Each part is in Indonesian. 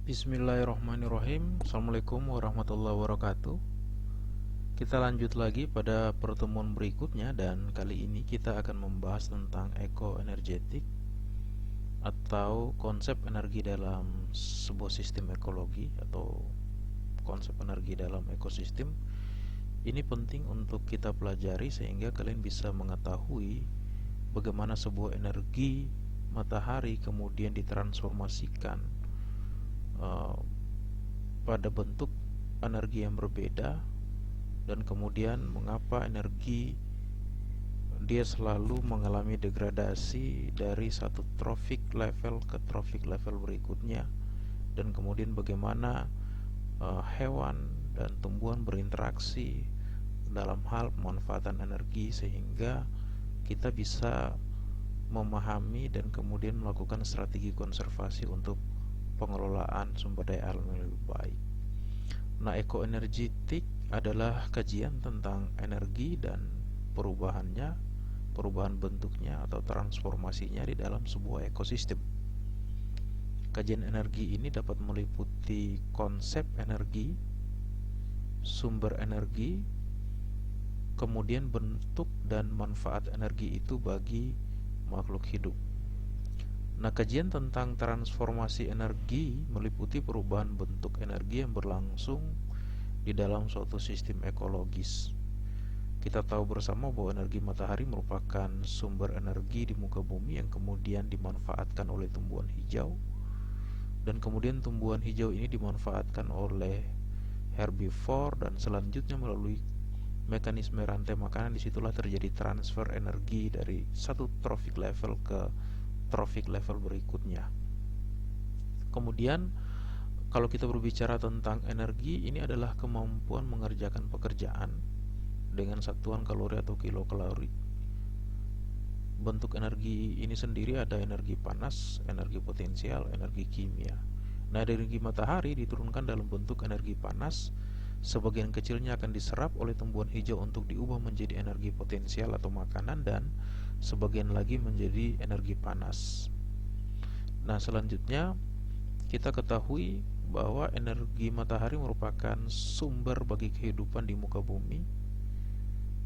Bismillahirrahmanirrahim. Assalamualaikum warahmatullahi wabarakatuh. Kita lanjut lagi pada pertemuan berikutnya, dan kali ini kita akan membahas tentang ekoenergetik atau konsep energi dalam sebuah sistem ekologi atau konsep energi dalam ekosistem. Ini penting untuk kita pelajari sehingga kalian bisa mengetahui bagaimana sebuah energi matahari kemudian ditransformasikan pada bentuk energi yang berbeda, dan kemudian mengapa energi dia selalu mengalami degradasi dari satu trophic level ke trophic level berikutnya, dan kemudian bagaimana hewan dan tumbuhan berinteraksi dalam hal pemanfaatan energi sehingga kita bisa memahami dan kemudian melakukan strategi konservasi untuk pengelolaan sumber daya alam yang lebih baik. Nah, ekoenergetik adalah kajian tentang energi dan perubahannya, perubahan bentuknya atau transformasinya di dalam sebuah ekosistem. Kajian energi ini dapat meliputi konsep energi, sumber energi, kemudian bentuk dan manfaat energi itu bagi makhluk hidup. Nah, kajian tentang transformasi energi meliputi perubahan bentuk energi yang berlangsung di dalam suatu sistem ekologis. Kita tahu bersama bahwa energi matahari merupakan sumber energi di muka bumi yang kemudian dimanfaatkan oleh tumbuhan hijau, dan kemudian tumbuhan hijau ini dimanfaatkan oleh herbivore, dan selanjutnya melalui mekanisme rantai makanan disitulah terjadi transfer energi dari satu trophic level ke trophic level berikutnya. Kemudian kalau kita berbicara tentang energi, ini adalah kemampuan mengerjakan pekerjaan dengan satuan kalori atau kilokalori. Bentuk energi ini sendiri ada energi panas, energi potensial, energi kimia. Nah, energi matahari diturunkan dalam bentuk energi panas. Sebagian kecilnya akan diserap oleh tumbuhan hijau untuk diubah menjadi energi potensial atau makanan, dan sebagian lagi menjadi energi panas. Nah, selanjutnya kita ketahui bahwa energi matahari merupakan sumber bagi kehidupan di muka bumi,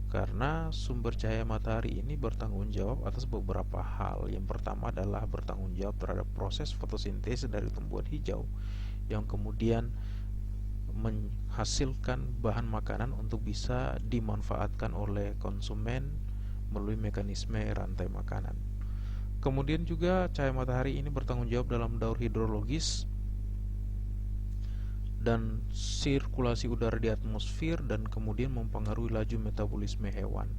karena sumber cahaya matahari ini bertanggung jawab atas beberapa hal. Yang pertama adalah bertanggung jawab terhadap proses fotosintesis dari tumbuhan hijau yang kemudian menghasilkan bahan makanan untuk bisa dimanfaatkan oleh konsumen melalui mekanisme rantai makanan. Kemudian juga cahaya matahari ini bertanggung jawab dalam daur hidrologis dan sirkulasi udara di atmosfer, dan kemudian mempengaruhi laju metabolisme hewan.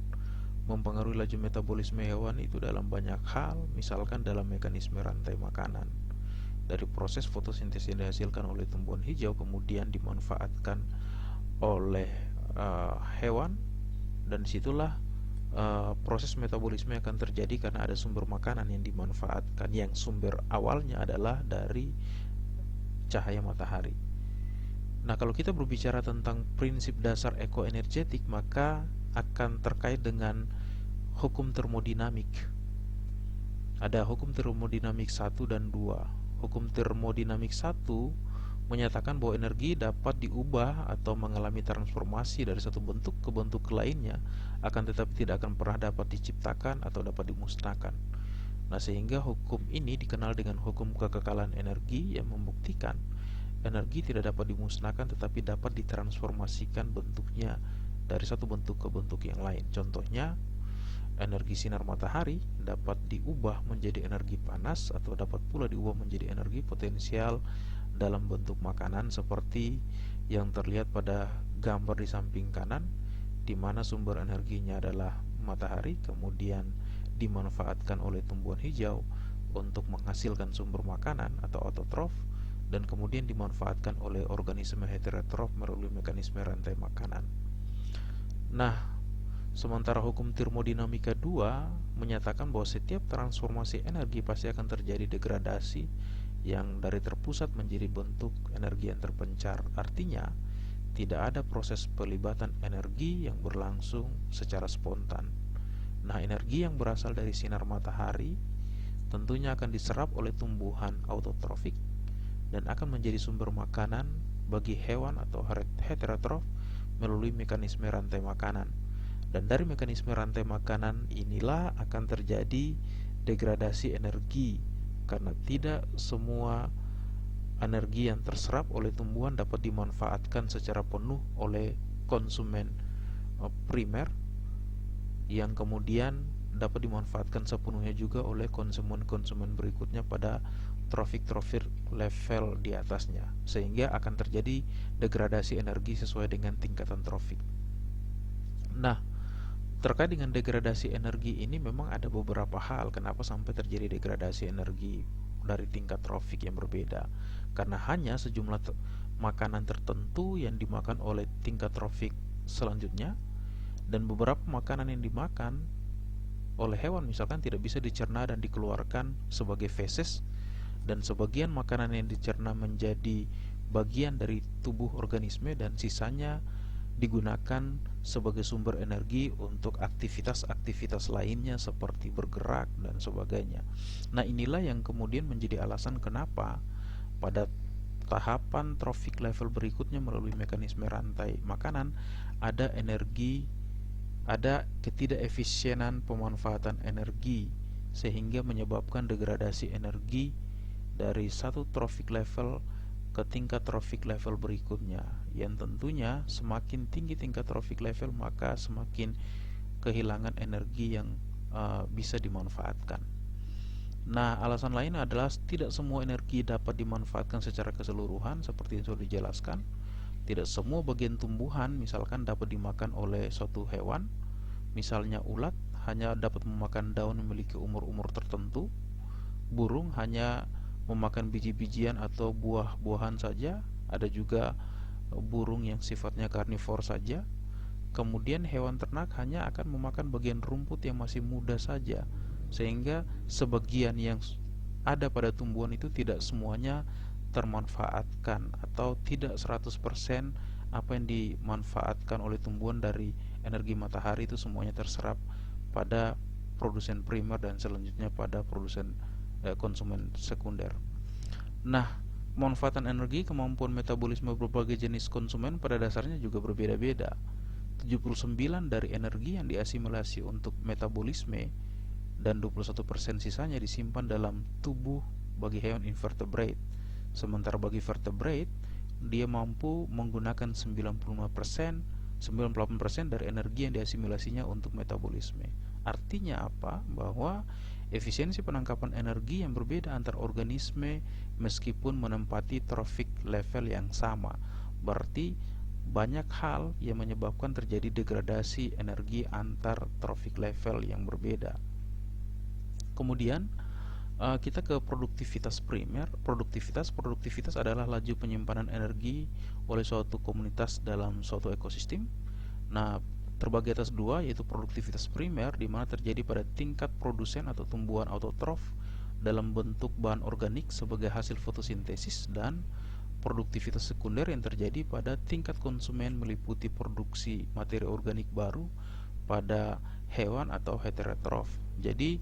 Mempengaruhi laju metabolisme hewan itu dalam banyak hal, misalkan dalam mekanisme rantai makanan. Dari proses fotosintesis yang dihasilkan oleh tumbuhan hijau kemudian dimanfaatkan oleh hewan, dan disitulah proses metabolisme akan terjadi karena ada sumber makanan yang dimanfaatkan, yang sumber awalnya adalah dari cahaya matahari. Nah, kalau kita berbicara tentang prinsip dasar ekoenergetik, maka akan terkait dengan hukum termodinamik. Ada hukum termodinamik 1 dan 2. Hukum termodinamik 1 menyatakan bahwa energi dapat diubah atau mengalami transformasi dari satu bentuk ke bentuk lainnya, akan tetapi tidak akan pernah dapat diciptakan atau dapat dimusnahkan. Nah, sehingga hukum ini dikenal dengan hukum kekekalan energi, yang membuktikan energi tidak dapat dimusnahkan tetapi dapat ditransformasikan bentuknya dari satu bentuk ke bentuk yang lain. Contohnya, energi sinar matahari dapat diubah menjadi energi panas atau dapat pula diubah menjadi energi potensial dalam bentuk makanan, seperti yang terlihat pada gambar di samping kanan, di mana sumber energinya adalah matahari, kemudian dimanfaatkan oleh tumbuhan hijau untuk menghasilkan sumber makanan atau autotrof, dan kemudian dimanfaatkan oleh organisme heterotrof melalui mekanisme rantai makanan. Nah, sementara hukum termodinamika 2 menyatakan bahwa setiap transformasi energi pasti akan terjadi degradasi yang dari terpusat menjadi bentuk energi yang terpencar. Artinya, tidak ada proses pelibatan energi yang berlangsung secara spontan. Nah, energi yang berasal dari sinar matahari tentunya akan diserap oleh tumbuhan autotrofik, dan akan menjadi sumber makanan bagi hewan atau heterotrof melalui mekanisme rantai makanan. Dan dari mekanisme rantai makanan inilah akan terjadi degradasi energi, karena tidak semua energi yang terserap oleh tumbuhan dapat dimanfaatkan secara penuh oleh konsumen primer, yang kemudian dapat dimanfaatkan sepenuhnya juga oleh konsumen-konsumen berikutnya pada trofik-trofik level di atasnya, sehingga akan terjadi degradasi energi sesuai dengan tingkatan trofik. Nah, terkait dengan degradasi energi ini memang ada beberapa hal kenapa sampai terjadi degradasi energi dari tingkat trofik yang berbeda. Karena hanya sejumlah makanan tertentu yang dimakan oleh tingkat trofik selanjutnya, dan beberapa makanan yang dimakan oleh hewan misalkan tidak bisa dicerna dan dikeluarkan sebagai feses, dan sebagian makanan yang dicerna menjadi bagian dari tubuh organisme dan sisanya digunakan sebagai sumber energi untuk aktivitas-aktivitas lainnya seperti bergerak dan sebagainya. Nah, inilah yang kemudian menjadi alasan kenapa pada tahapan trofik level berikutnya melalui mekanisme rantai makanan ada ketidakefisienan pemanfaatan energi, sehingga menyebabkan degradasi energi dari satu trofik level ke tingkat trofik level berikutnya, yang tentunya semakin tinggi tingkat trofik level maka semakin kehilangan energi yang bisa dimanfaatkan. Nah, alasan lain adalah tidak semua energi dapat dimanfaatkan secara keseluruhan seperti yang sudah dijelaskan. Tidak semua bagian tumbuhan misalkan dapat dimakan oleh suatu hewan. Misalnya ulat hanya dapat memakan daun yang memiliki umur-umur tertentu. Burung hanya memakan biji-bijian atau buah-buahan saja. Ada juga burung yang sifatnya karnivor saja. Kemudian hewan ternak hanya akan memakan bagian rumput yang masih muda saja, sehingga sebagian yang ada pada tumbuhan itu tidak semuanya termanfaatkan, atau tidak 100% apa yang dimanfaatkan oleh tumbuhan dari energi matahari itu semuanya terserap pada produsen primer dan selanjutnya pada produsen konsumen sekunder. Nah, pemanfaatan energi, kemampuan metabolisme berbagai jenis konsumen pada dasarnya juga berbeda-beda. 79 dari energi yang diasimilasi untuk metabolisme dan 21% sisanya disimpan dalam tubuh bagi hewan invertebrate. Sementara bagi vertebrate, dia mampu menggunakan 98% dari energi yang diasimilasinya untuk metabolisme. Artinya apa? Bahwa efisiensi penangkapan energi yang berbeda antar organisme meskipun menempati trofik level yang sama. Berarti banyak hal yang menyebabkan terjadi degradasi energi antar trofik level yang berbeda. Kemudian kita ke produktivitas primer. Produktivitas adalah laju penyimpanan energi oleh suatu komunitas dalam suatu ekosistem. Nah, terbagi atas dua, yaitu produktivitas primer di mana terjadi pada tingkat produsen atau tumbuhan autotrof dalam bentuk bahan organik sebagai hasil fotosintesis, dan produktivitas sekunder yang terjadi pada tingkat konsumen meliputi produksi materi organik baru pada hewan atau heterotrof. Jadi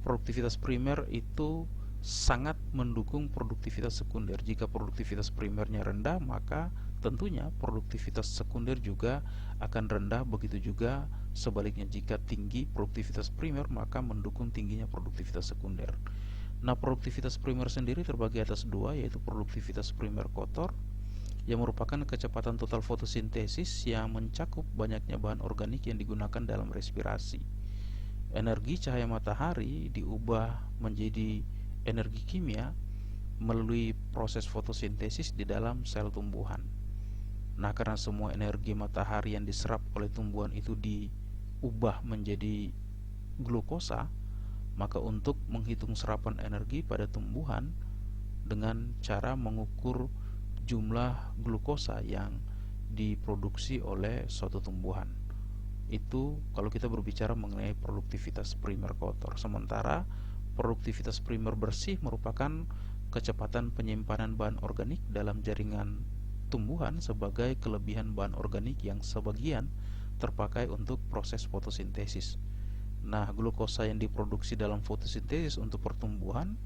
produktivitas primer itu sangat mendukung produktivitas sekunder. Jika produktivitas primernya rendah, maka tentunya produktivitas sekunder juga akan rendah. Begitu juga sebaliknya, jika tinggi produktivitas primer, maka mendukung tingginya produktivitas sekunder. Nah, produktivitas primer sendiri terbagi atas dua, yaitu produktivitas primer kotor yang merupakan kecepatan total fotosintesis yang mencakup banyaknya bahan organik yang digunakan dalam respirasi. Energi cahaya matahari diubah menjadi energi kimia melalui proses fotosintesis di dalam sel tumbuhan. Nah, karena semua energi matahari yang diserap oleh tumbuhan itu diubah menjadi glukosa, maka untuk menghitung serapan energi pada tumbuhan dengan cara mengukur jumlah glukosa yang diproduksi oleh suatu tumbuhan, itu kalau kita berbicara mengenai produktivitas primer kotor. Sementara produktivitas primer bersih merupakan kecepatan penyimpanan bahan organik dalam jaringan tumbuhan sebagai kelebihan bahan organik yang sebagian terpakai untuk proses fotosintesis. Nah, glukosa yang diproduksi dalam fotosintesis untuk pertumbuhan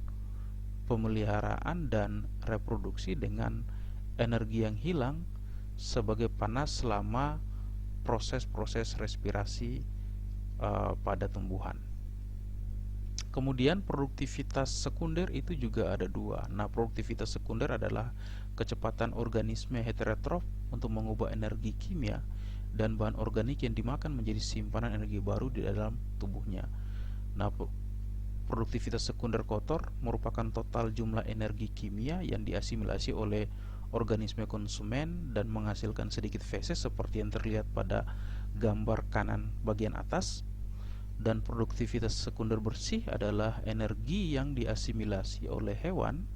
pemeliharaan dan reproduksi dengan energi yang hilang sebagai panas selama proses-proses respirasi pada tumbuhan. Kemudian produktivitas sekunder itu juga ada dua. Nah, produktivitas sekunder adalah kecepatan organisme heterotrof untuk mengubah energi kimia dan bahan organik yang dimakan menjadi simpanan energi baru di dalam tubuhnya. Nah, produktivitas sekunder kotor merupakan total jumlah energi kimia yang diasimilasi oleh organisme konsumen dan menghasilkan sedikit feses seperti yang terlihat pada gambar kanan bagian atas. Dan produktivitas sekunder bersih adalah energi yang diasimilasi oleh hewan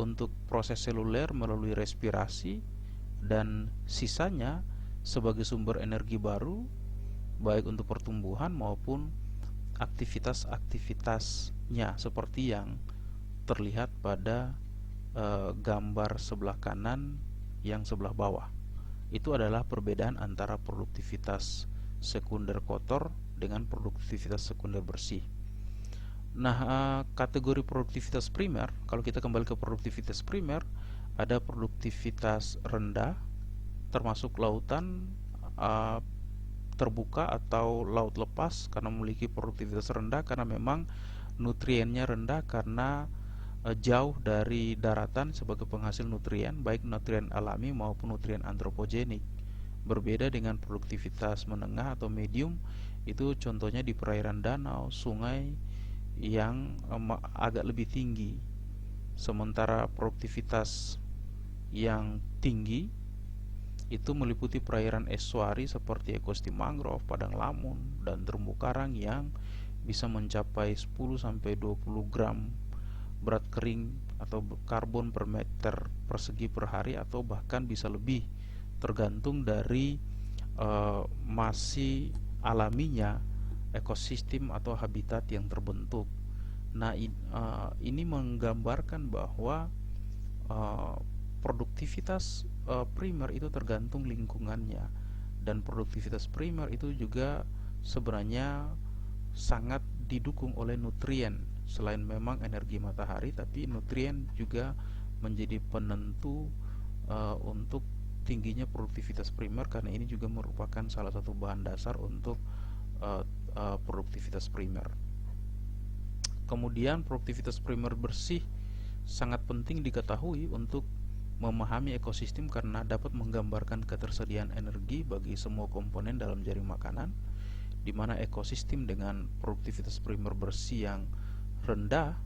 untuk proses seluler melalui respirasi dan sisanya sebagai sumber energi baru baik untuk pertumbuhan maupun aktivitas-aktivitasnya seperti yang terlihat pada gambar sebelah kanan yang sebelah bawah. Itu adalah perbedaan antara produktivitas sekunder kotor dengan produktivitas sekunder bersih. Nah, kategori produktivitas primer, kalau kita kembali ke produktivitas primer, ada produktivitas rendah, termasuk lautan terbuka atau laut lepas karena memiliki produktivitas rendah karena memang nutriennya rendah karena jauh dari daratan sebagai penghasil nutrien, baik nutrien alami maupun nutrien antropogenik. Berbeda dengan produktivitas menengah atau medium, itu contohnya di perairan danau, sungai yang agak lebih tinggi. Sementara produktivitas yang tinggi itu meliputi perairan estuari seperti ekosistem mangrove, padang lamun, dan terumbu karang yang bisa mencapai 10-20 gram berat kering atau karbon per meter persegi per hari, atau bahkan bisa lebih tergantung dari masih alaminya ekosistem atau habitat yang terbentuk. Nah, ini menggambarkan bahwa produktivitas primer itu tergantung lingkungannya, dan produktivitas primer itu juga sebenarnya sangat didukung oleh nutrien. Selain memang energi matahari, tapi nutrien juga menjadi penentu untuk tingginya produktivitas primer, karena ini juga merupakan salah satu bahan dasar untuk produktivitas primer. Kemudian produktivitas primer bersih sangat penting diketahui untuk memahami ekosistem karena dapat menggambarkan ketersediaan energi bagi semua komponen dalam jaring makanan, di mana ekosistem dengan produktivitas primer bersih yang rendah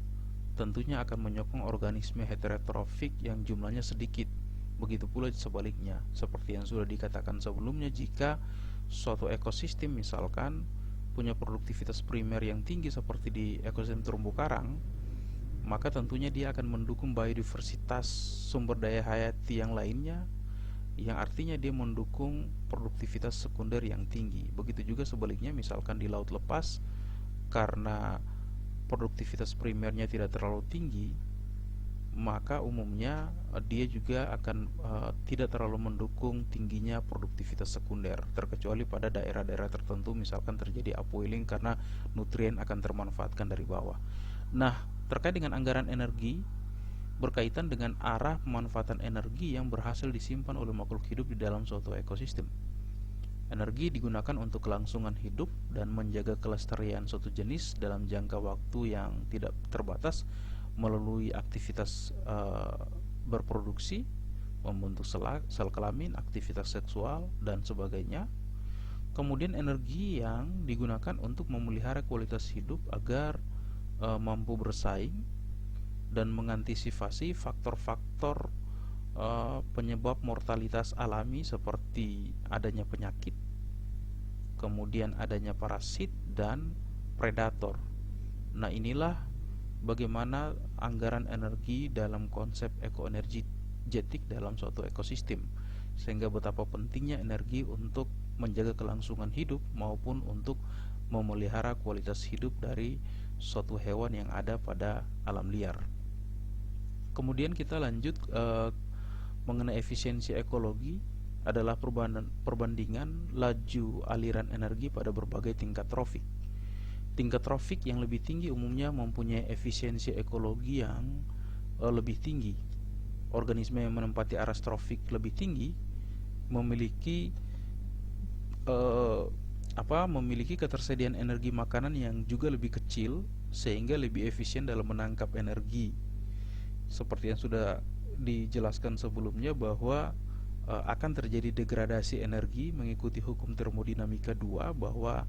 tentunya akan menyokong organisme heterotrofik yang jumlahnya sedikit. Begitu pula sebaliknya, seperti yang sudah dikatakan sebelumnya, jika suatu ekosistem misalkan punya produktivitas primer yang tinggi seperti di ekosistem terumbu karang, maka tentunya dia akan mendukung biodiversitas sumber daya hayati yang lainnya, yang artinya dia mendukung produktivitas sekunder yang tinggi. Begitu juga sebaliknya, misalkan di laut lepas, karena produktivitas primernya tidak terlalu tinggi, maka umumnya dia juga akan tidak terlalu mendukung tingginya produktivitas sekunder, terkecuali pada daerah-daerah tertentu misalkan terjadi upwelling karena nutrien akan termanfaatkan dari bawah. Nah, terkait dengan anggaran energi berkaitan dengan arah pemanfaatan energi yang berhasil disimpan oleh makhluk hidup di dalam suatu ekosistem. Energi digunakan untuk kelangsungan hidup dan menjaga kelestarian suatu jenis dalam jangka waktu yang tidak terbatas melalui aktivitas berproduksi, membentuk sel kelamin, aktivitas seksual, dan sebagainya. Kemudian energi yang digunakan untuk memelihara kualitas hidup agar mampu bersaing dan mengantisipasi faktor-faktor penyebab mortalitas alami seperti adanya penyakit, kemudian adanya parasit dan predator. Nah, inilah bagaimana anggaran energi dalam konsep ekoenergetik dalam suatu ekosistem, sehingga betapa pentingnya energi untuk menjaga kelangsungan hidup maupun untuk memelihara kualitas hidup dari suatu hewan yang ada pada alam liar. Kemudian kita lanjut mengenai efisiensi ekologi adalah perbandingan laju aliran energi pada berbagai tingkat trofik. Tingkat trofik yang lebih tinggi umumnya mempunyai efisiensi ekologi yang lebih tinggi. Organisme yang menempati areas trofik lebih tinggi memiliki memiliki ketersediaan energi makanan yang juga lebih kecil, sehingga lebih efisien dalam menangkap energi. Seperti yang sudah dijelaskan sebelumnya bahwa akan terjadi degradasi energi mengikuti hukum termodinamika 2, bahwa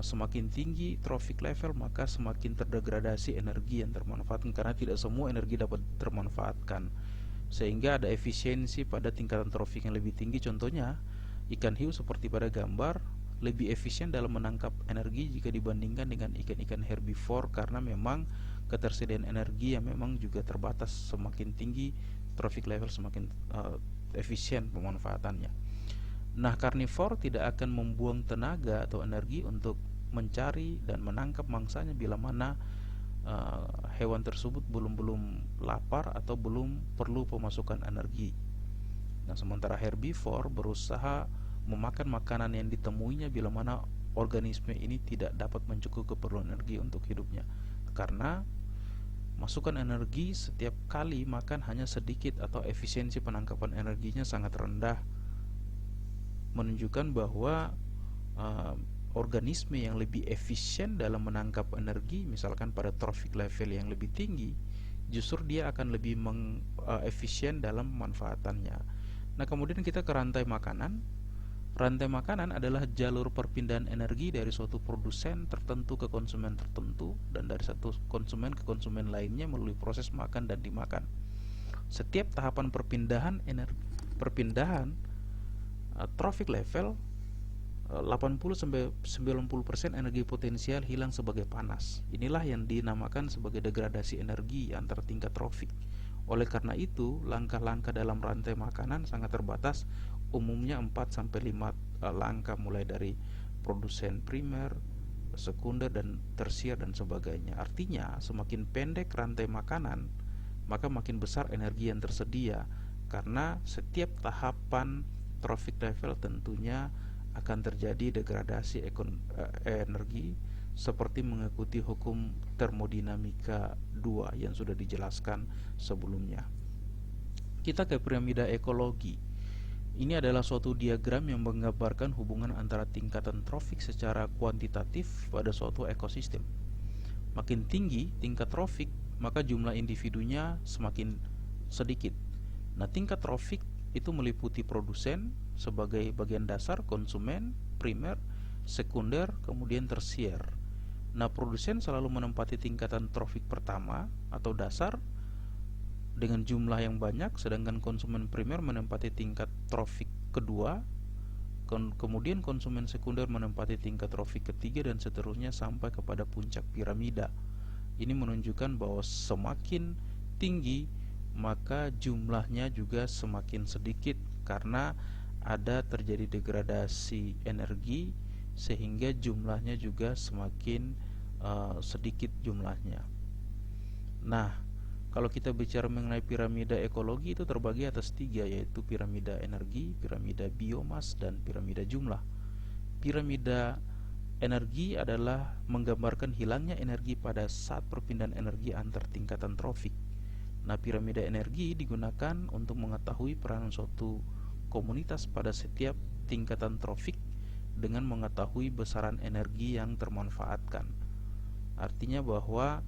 semakin tinggi trophic level maka semakin terdegradasi energi yang termanfaatkan, karena tidak semua energi dapat termanfaatkan, sehingga ada efisiensi pada tingkatan trophic yang lebih tinggi. Contohnya ikan hiu seperti pada gambar lebih efisien dalam menangkap energi jika dibandingkan dengan ikan-ikan herbivore, karena memang ketersediaan energi yang memang juga terbatas. Semakin tinggi trophic level semakin efisien pemanfaatannya. Nah, karnivor tidak akan membuang tenaga atau energi untuk mencari dan menangkap mangsanya bila mana hewan tersebut belum lapar atau belum perlu pemasukan energi. Nah, sementara herbivore berusaha memakan makanan yang ditemuinya bila mana organisme ini tidak dapat mencukupi keperluan energi untuk hidupnya, karena masukan energi setiap kali makan hanya sedikit atau efisiensi penangkapan energinya sangat rendah, menunjukkan bahwa organisme yang lebih efisien dalam menangkap energi, misalkan pada trophic level yang lebih tinggi, justru dia akan lebih efisien dalam pemanfaatannya. Nah, kemudian kita ke rantai makanan. Rantai makanan adalah jalur perpindahan energi dari suatu produsen tertentu ke konsumen tertentu, dan dari satu konsumen ke konsumen lainnya melalui proses makan dan dimakan. Setiap tahapan perpindahan trophic level, 80-90% energi potensial hilang sebagai panas. Inilah yang dinamakan sebagai degradasi energi antar tingkat trophic. Oleh karena itu, langkah-langkah dalam rantai makanan sangat terbatas, umumnya 4-5 langkah, mulai dari produsen primer, sekunder, dan tersier, dan sebagainya. Artinya, semakin pendek rantai makanan, maka makin besar energi yang tersedia, karena setiap tahapan trophic level tentunya akan terjadi degradasi energi, seperti mengikuti hukum termodinamika 2 yang sudah dijelaskan sebelumnya. Kita ke piramida ekologi. Ini adalah suatu diagram yang menggambarkan hubungan antara tingkatan tropik secara kuantitatif pada suatu ekosistem. Makin tinggi tingkat tropik, maka jumlah individunya semakin sedikit. Nah, tingkat tropik itu meliputi produsen sebagai bagian dasar, konsumen, primer, sekunder, kemudian tersier. Nah, produsen selalu menempati tingkatan tropik pertama atau dasar dengan jumlah yang banyak, sedangkan konsumen primer menempati tingkat tropik kedua, kemudian konsumen sekunder menempati tingkat tropik ketiga, dan seterusnya sampai kepada puncak piramida. Ini menunjukkan bahwa semakin tinggi maka jumlahnya juga semakin sedikit, karena ada terjadi degradasi energi sehingga jumlahnya juga semakin sedikit jumlahnya. Nah, kalau kita bicara mengenai piramida ekologi, itu terbagi atas 3, yaitu piramida energi, piramida biomas, dan piramida jumlah. Piramida energi adalah menggambarkan hilangnya energi pada saat perpindahan energi antar tingkatan tropik. Nah, piramida energi digunakan untuk mengetahui peranan suatu komunitas pada setiap tingkatan tropik dengan mengetahui besaran energi yang termanfaatkan. Artinya bahwa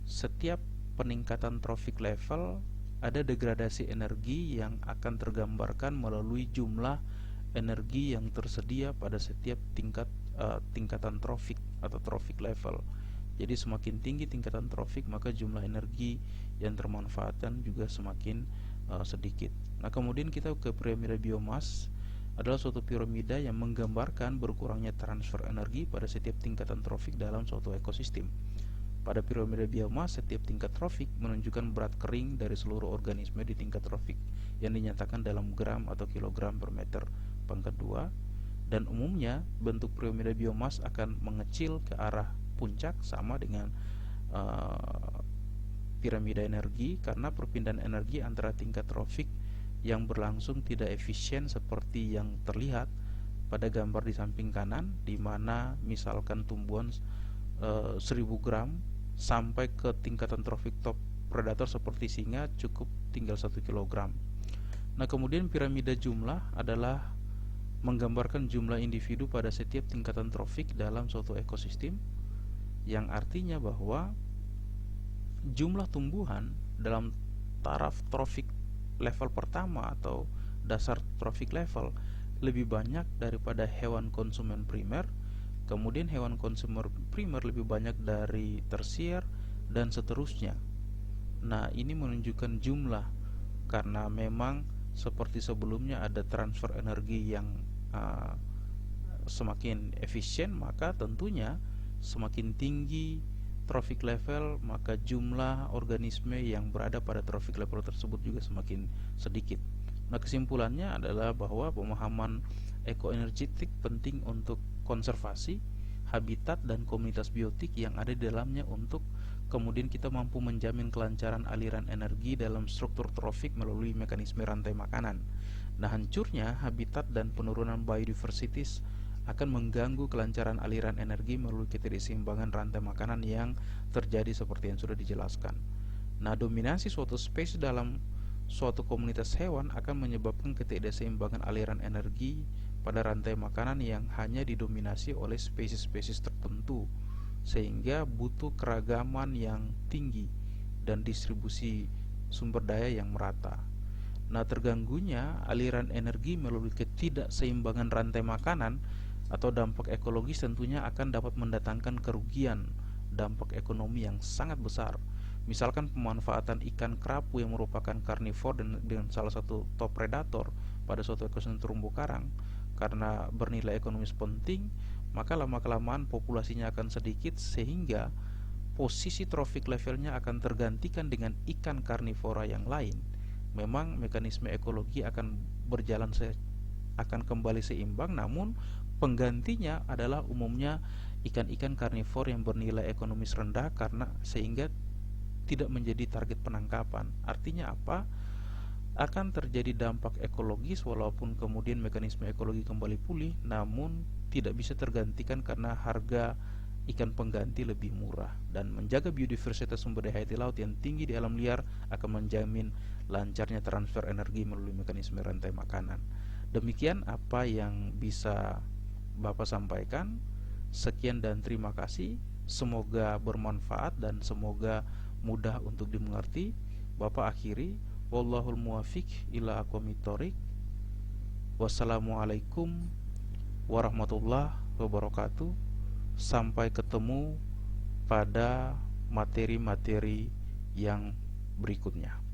setiap peningkatan tropik level ada degradasi energi yang akan tergambarkan melalui jumlah energi yang tersedia pada setiap tingkatan tropik atau tropik level. Jadi semakin tinggi tingkatan tropik, maka jumlah energi yang termanfaatkan juga semakin sedikit. Nah, kemudian kita ke piramida biomas, adalah suatu piramida yang menggambarkan berkurangnya transfer energi pada setiap tingkatan tropik dalam suatu ekosistem. Pada piramida biomas, setiap tingkat tropik menunjukkan berat kering dari seluruh organisme di tingkat tropik yang dinyatakan dalam gram atau kilogram per meter pangkat 2, dan umumnya bentuk piramida biomas akan mengecil ke arah puncak, sama dengan piramida energi, karena perpindahan energi antara tingkat tropik yang berlangsung tidak efisien seperti yang terlihat pada gambar di samping kanan, di mana misalkan tumbuhan 1000 gram sampai ke tingkatan tropik top predator seperti singa cukup tinggal 1 kg. Nah, kemudian piramida jumlah adalah menggambarkan jumlah individu pada setiap tingkatan trofik dalam suatu ekosistem, yang artinya bahwa jumlah tumbuhan dalam taraf trofik level pertama atau dasar trofik level lebih banyak daripada hewan konsumen primer, kemudian hewan konsumen primer lebih banyak dari tersier, dan seterusnya. Nah, ini menunjukkan jumlah, karena memang seperti sebelumnya ada transfer energi yang semakin efisien, maka tentunya semakin tinggi trophic level, maka jumlah organisme yang berada pada trophic level tersebut juga semakin sedikit. Nah, kesimpulannya adalah bahwa pemahaman ekoenergetik penting untuk konservasi habitat dan komunitas biotik yang ada di dalamnya, untuk kemudian kita mampu menjamin kelancaran aliran energi dalam struktur trofik melalui mekanisme rantai makanan. Nah, hancurnya habitat dan penurunan biodiversitas akan mengganggu kelancaran aliran energi melalui ketidakseimbangan rantai makanan yang terjadi seperti yang sudah dijelaskan. Nah, dominasi suatu spesies dalam suatu komunitas hewan akan menyebabkan ketidakseimbangan aliran energi pada rantai makanan yang hanya didominasi oleh spesies-spesies tertentu, sehingga butuh keragaman yang tinggi dan distribusi sumber daya yang merata. Nah, terganggunya aliran energi melalui ketidakseimbangan rantai makanan atau dampak ekologis tentunya akan dapat mendatangkan kerugian dampak ekonomi yang sangat besar. Misalkan pemanfaatan ikan kerapu yang merupakan karnivor dengan salah satu top predator pada suatu ekosistem terumbu karang, karena bernilai ekonomis penting, maka lama-kelamaan populasinya akan sedikit, sehingga posisi trophic levelnya akan tergantikan dengan ikan karnivora yang lain. Memang mekanisme ekologi akan akan kembali seimbang, namun penggantinya adalah umumnya ikan-ikan karnivor yang bernilai ekonomis rendah, karena sehingga tidak menjadi target penangkapan. Artinya apa? Akan terjadi dampak ekologis walaupun kemudian mekanisme ekologi kembali pulih, namun tidak bisa tergantikan karena harga ikan pengganti lebih murah. Dan menjaga biodiversitas sumber daya hayati laut yang tinggi di alam liar akan menjamin lancarnya transfer energi melalui mekanisme rantai makanan. Demikian apa yang bisa Bapak sampaikan. Sekian dan terima kasih. Semoga bermanfaat dan semoga mudah untuk dimengerti. Bapak akhiri, wallahul muwafiq ila aqwamit thoriq. Wassalamualaikum warahmatullahi wabarakatuh. Sampai ketemu pada materi-materi yang berikutnya.